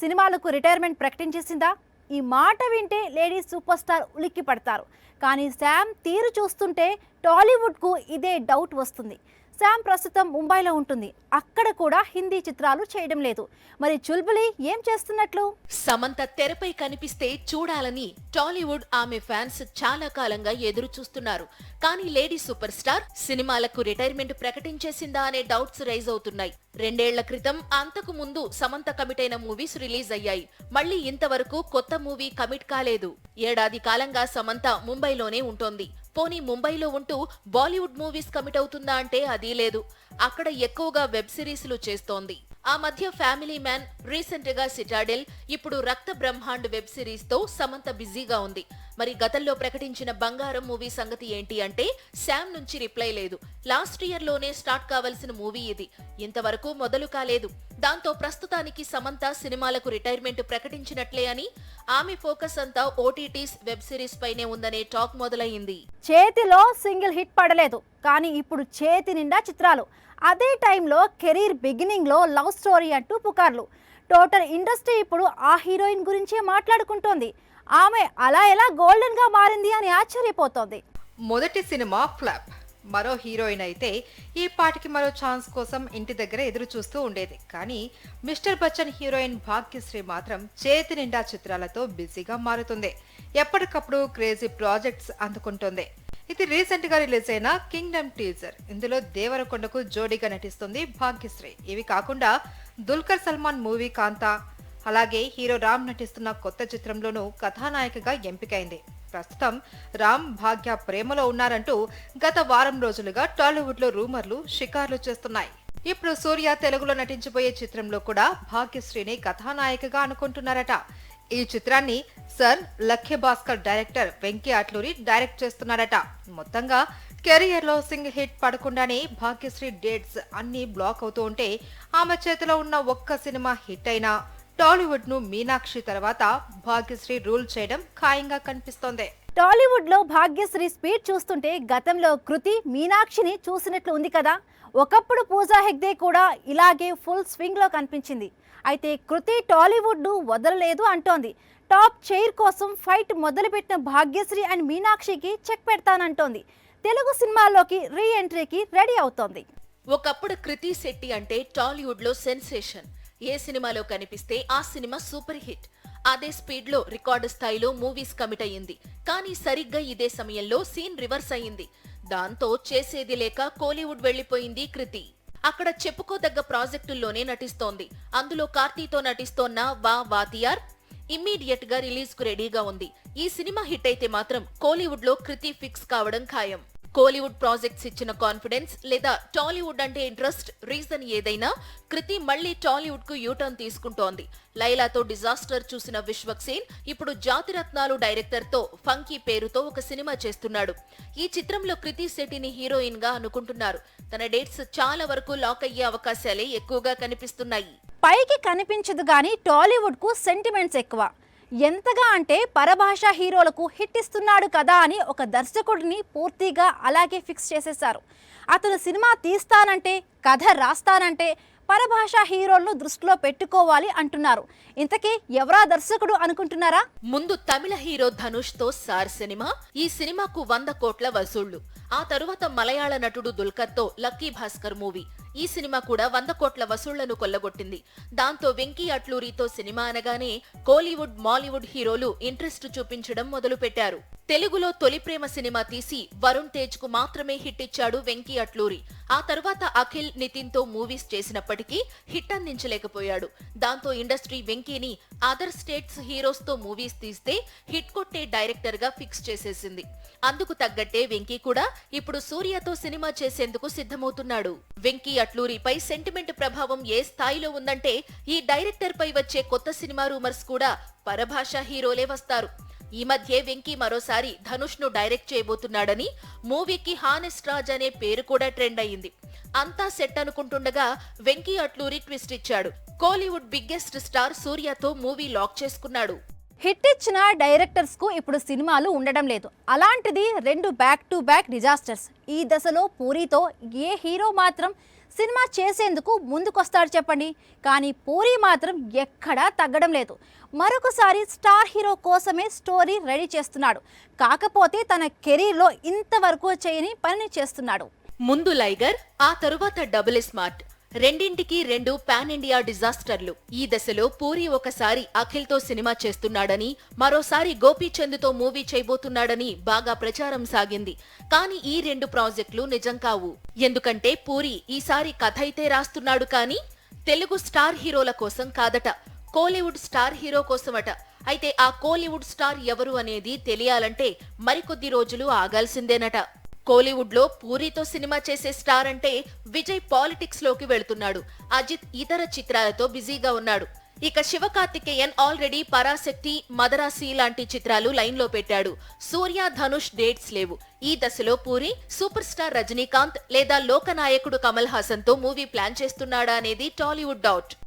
సినిమాలకు రిటైర్మెంట్ ప్రకటించేసిందా? ఈ మాట వింటే లేడీ సూపర్ స్టార్ ఉలిక్కి పడతారు. కానీ శామ్ తీరు చూస్తుంటే టాలీవుడ్కు ఇదే డౌట్ వస్తుంది. శామ్ ప్రస్తుతం ముంబైలో ఉంటుంది. అక్కడ కూడా హిందీ చిత్రాలు చేయడం లేదు. మరి చుల్బులి ఏం చేస్తున్నట్లు? సమంత తెరపై కనిపిస్తే చూడాలని టాలీవుడ్ ఆమె ఫ్యాన్స్ చాలా కాలంగా ఎదురు చూస్తున్నారు. కానీ లేడీ సూపర్ స్టార్ సినిమాలకు రిటైర్మెంట్ ప్రకటించేసిందా అనే డౌట్స్ రైజ్ అవుతున్నాయి. 2 ఏళ్ల క్రితం అంతకు ముందు సమంత కమిట్ అయిన మూవీస్ రిలీజ్ అయ్యాయి. మళ్లీ ఇంతవరకు కొత్త మూవీ కమిట్ కాలేదు. ఏడాది కాలంగా సమంత ముంబైలోనే ఉంటోంది. పోనీ ముంబైలో ఉంటూ బాలీవుడ్ మూవీస్ కమిట్ అవుతుందా అంటే అదీ లేదు. అక్కడ ఎక్కువగా వెబ్ సిరీస్లు చేస్తోంది. ఆ మధ్య ఫ్యామిలీ మ్యాన్, రీసెంట్ గా సిటాడెల్, ఇప్పుడు రక్త బ్రహ్మాండ్ వెబ్ సిరీస్ తో సమంత బిజీగా ఉంది. మరి గతంలో ప్రకటించిన బంగారం మూవీ సంగతి ఏంటి అంటే శామ్ నుంచి రిప్లై లేదు. లాస్ట్ ఇయర్ లోనే స్టార్ట్ కావాల్సిన మూవీ ఇది, ఇంతవరకు మొదలు కాలేదు. దాంతో ప్రస్తుతానికి సమంత సినిమాలకు రిటైర్మెంట్ ప్రకటించినట్లే అని, ఆమె ఫోకస్ అంతా ఓటీటీస్, వెబ్ సిరీస్ పైనే ఉందనే టాక్ మొదలైంది. చేతిలో సింగిల్ హిట్ పడలేదు, కానీ ఇప్పుడు చేతి నిండా చిత్రాలు. అదే టైంలో కెరీర్ బిగినింగ్ లో లవ్ స్టోరీ అంటూ పుకార్లు. టోటల్ ఇండస్ట్రీ ఇప్పుడు ఆ హీరోయిన్ గురించే మాట్లాడుకుంటోంది. ఆమె అలా ఎలా గోల్డెన్ గా మారింది అని ఆశ్చర్యపోతోంది. మొదటి సినిమా ఫ్లాప్. మరో హీరోయిన్ అయితే ఈ పాటికి మరో ఛాన్స్ కోసం ఇంటి దగ్గర ఎదురు చూస్తూ ఉండేది. కానీ మిస్టర్ బచ్చన్ హీరోయిన్ భాగ్యశ్రీ మాత్రం చేతి నిండా చిత్రాలతో బిజీగా మారుతుంది. ఎప్పటికప్పుడు క్రేజీ ప్రాజెక్ట్స్ అందుకుంటోంది. ఇది రీసెంట్ గా రిలీజ్ అయిన కింగ్డమ్ టీజర్. ఇందులో దేవరకొండకు జోడీగా నటిస్తుంది భాగ్యశ్రీ. ఇవి కాకుండా దుల్కర్ సల్మాన్ మూవీ కాంతా, అలాగే హీరో రామ్ నటిస్తున్న కొత్త చిత్రంలోనూ కథానాయికగా ఎంపికైంది. ప్రస్తుతం రామ్, భాగ్య ప్రేమలో ఉన్నారంటూ గత వారం రోజులుగా టాలీవుడ్ లో రూమర్లు షికార్లు చేస్తున్నాయి. ఇప్పుడు సూర్య తెలుగులో నటించబోయే చిత్రంలో కూడా భాగ్యశ్రీని కథానాయికగా అనుకుంటున్నారట. ఈ చిత్రాన్ని Sir Lucky Baskhar director Venky Atluri direct చేస్తున్నారట. మొత్తంగా కెరియర్ లో సింగిల్ హిట్ పడకుండానే భాగ్యశ్రీ డేట్స్ అన్ని బ్లాక్ అవుతూ ఉంటే, ఆమె చేతిలో ఉన్న ఒక్క సినిమా హిట్ అయినా టాలీవుడ్ ను మీనాక్షి తర్వాత భాగ్యశ్రీ రూల్ చేయడం ఖాయంగా కనిపిస్తోంది. టాలీవుడ్ లో భాగ్యశ్రీ స్పీడ్ చూస్తుంటే గతంలో కృతి, మీనాక్షిని చూసినట్లు ఉంది కదా. ఒకప్పుడు పూజా హెగ్డే కూడా ఇలాగే ఫుల్ స్వింగ్ లో కనిపించింది. అయితే కృతి టాలీవుడ్ ను వదలలేదు అంటోంది. టాప్ చైర్ కోసం ఫైట్ మొదలుపెట్టిన భాగ్యశ్రీ అండ్ మీనాక్షికి చెక్ పెడతానంటోంది. తెలుగు సినిమాల్లోకి రీ ఎంట్రీకి రెడీ అవుతోంది. ఒకప్పుడు కృతి శెట్టి అంటే టాలీవుడ్ లో సెన్సేషన్. ఏ సినిమాలో కనిపిస్తే ఆ సినిమా సూపర్ హిట్. అదే స్పీడ్ లో రికార్డు స్థాయిలో మూవీస్ కమిట్ అయ్యింది. కానీ సరిగ్గా ఇదే సమయంలో సీన్ రివర్స్ అయ్యింది. దాంతో చేసేది లేక కోలీవుడ్ వెళ్లిపోయింది కృతి. అక్కడ చెప్పుకోదగ్గ ప్రాజెక్టుల్లోనే నటిస్తోంది. అందులో కార్తీతో నటిస్తోన్న వా వాతియార్ ఇమ్మీడియట్ గా రిలీజ్ కు రెడీగా ఉంది. ఈ సినిమా హిట్ అయితే మాత్రం కోలీవుడ్ లో కృతి ఫిక్స్ కావడం ఖాయం. కోలీవుడ్ ప్రాజెక్ట్స్ ఇచ్చిన కాన్ఫిడెన్స్ లేదా టాలీవుడ్ అంటే ఇంట్రెస్ట్, రీజన్ ఏదైనా కృతి మళ్లీ టాలీవుడ్ కు యూటర్న్ తీసుకుంటోంది. లైలాతో డిజాస్టర్ చూసిన విశ్వక్సేన్ ఇప్పుడు జాతిరత్నాలు డైరెక్టర్ తో ఫంకీ పేరుతో ఒక సినిమా చేస్తున్నాడు. ఈ చిత్రంలో కృతి శెట్టిని హీరోయిన్ గా అనుకుంటున్నారు. తన డేట్స్ చాలా వరకు లాక్ అయ్యే అవకాశాలే ఎక్కువగా కనిపిస్తున్నాయి. పైకి కనిపించదు గానీ టాలీవుడ్ కు సెంటిమెంట్స్ ఎక్కువ. ఎంతగా అంటే పరభాషా హీరోలకు హిట్ ఇస్తున్నాడు కదా అని ఒక దర్శకుడిని పూర్తిగా అలాగే ఫిక్స్ చేసేశారు. అతను సినిమా తీస్తానంటే, కథ రాస్తానంటే పరభాషా హీరోలను దృష్టిలో పెట్టుకోవాలి అంటున్నారు. ఇంతకీ ఎవరా దర్శకుడు అనుకుంటున్నారా? ముందు తమిళ హీరో ధనుష్ తో సార్ సినిమా. ఈ సినిమాకు 100 కోట్ల వసూళ్లు. ఆ తరువాత మలయాళ నటుడు దుల్కర్ తో లక్కీ భాస్కర్ మూవీ. ఈ సినిమా కూడా 100 కోట్ల వసూళ్లను కొల్లగొట్టింది. దాంతో వెంకీ అట్లూరితో సినిమా అనగానే కోలీవుడ్, మాలీవుడ్ హీరోలు ఇంట్రెస్ట్ చూపించడం మొదలుపెట్టారు. తెలుగులో తొలి ప్రేమ సినిమా తీసి వరుణ్ తేజ్ కు మాత్రమే హిట్ ఇచ్చాడు వెంకీ అట్లూరి. ఆ తర్వాత అఖిల్, నితిన్ తో మూవీస్ చేసినప్పటికీ హిట్ అందించలేకపోయాడు. దాంతో ఇండస్ట్రీ వెంకీని అదర్ స్టేట్స్ హీరోస్ తో మూవీస్ తీస్తే హిట్ కొట్టే డైరెక్టర్ గా ఫిక్స్ చేసేసింది. అందుకు తగ్గట్టే వెంకీ కూడా ఇప్పుడు సూర్యతో సినిమా చేసేందుకు సిద్ధమవుతున్నాడు. వెంకీ అట్లూరిపై సెంటిమెంట్ ప్రభావం ఏ స్థాయిలో ఉందంటే ఈ డైరెక్టర్ పై వచ్చే కొత్త సినిమా రూమర్స్ కూడా పరభాషా హీరోలే వస్తారు. ఈ మధ్య వెంకీ మరోసారి ధనుష్ ను డైరెక్ట్ చేయబోతున్నాడని, మూవీకి హానెస్ట్ రాజ్ అనే పేరు కూడా ట్రెండ్ అయ్యింది. అంతా సెట్ అనుకుంటుండగా వెంకీ అట్లూరి ట్విస్ట్ ఇచ్చాడు. కోలీవుడ్ బిగ్గెస్ట్ స్టార్ సూర్యతో మూవీ లాక్ చేసుకున్నాడు. హిట్ ఇచ్చిన డైరెక్టర్స్ కు ఇప్పుడు సినిమాలు ఉండడం లేదు. అలాంటిది 2 బ్యాక్ టు బ్యాక్ డిజాస్టర్స్. ఈ దశలో పూరితో ఏ హీరో మాత్రం సినిమా చేసేందుకు ముందుకొస్తాడు చెప్పండి. కానీ పూరి మాత్రం ఎక్కడా తగ్గడం లేదు. మరొకసారి స్టార్ హీరో కోసమే స్టోరీ రెడీ చేస్తున్నాడు. కాకపోతే తన కెరీర్లో ఇంతవరకు చేయని పనిని చేస్తున్నాడు. ముందు లైగర్, ఆ తరువాత డబుల్ స్మార్ట్, రెండింటికి రెండు పాన్ ఇండియా డిజాస్టర్లు. ఈ దశలో పూరి ఒకసారి అఖిల్తో సినిమా చేస్తున్నాడని, మరోసారి గోపీచంద్తో మూవీ చేయబోతున్నాడని బాగా ప్రచారం సాగింది. కానీ ఈ రెండు ప్రాజెక్టులు నిజం కావు. ఎందుకంటే పూరి ఈసారి కథ అయితే రాస్తున్నాడు కానీ తెలుగు స్టార్ హీరోల కోసం కాదట, కోలీవుడ్ స్టార్ హీరో కోసమట. అయితే ఆ కోలీవుడ్ స్టార్ ఎవరు అనేది తెలియాలంటే మరికొద్ది రోజులు ఆగాల్సిందేనట. కోలీవుడ్ లో పూరితో సినిమా చేసే స్టార్ అంటే విజయ్ పాలిటిక్స్ లోకి వెళ్తున్నాడు. అజిత్ ఇతర చిత్రాలతో బిజీగా ఉన్నాడు. ఇక శివకార్తికేయన్ ఆల్రెడీ పరాశక్తి, మదరాసి లాంటి చిత్రాలు లైన్ లో పెట్టాడు. సూర్య, ధనుష్ డేట్స్ లేవు. ఈ దశలో పూరి సూపర్ స్టార్ రజనీకాంత్ లేదా లోకనాయకుడు కమల్ హాసన్ తో మూవీ ప్లాన్ చేస్తున్నాడా అనేది టాలీవుడ్ డౌట్.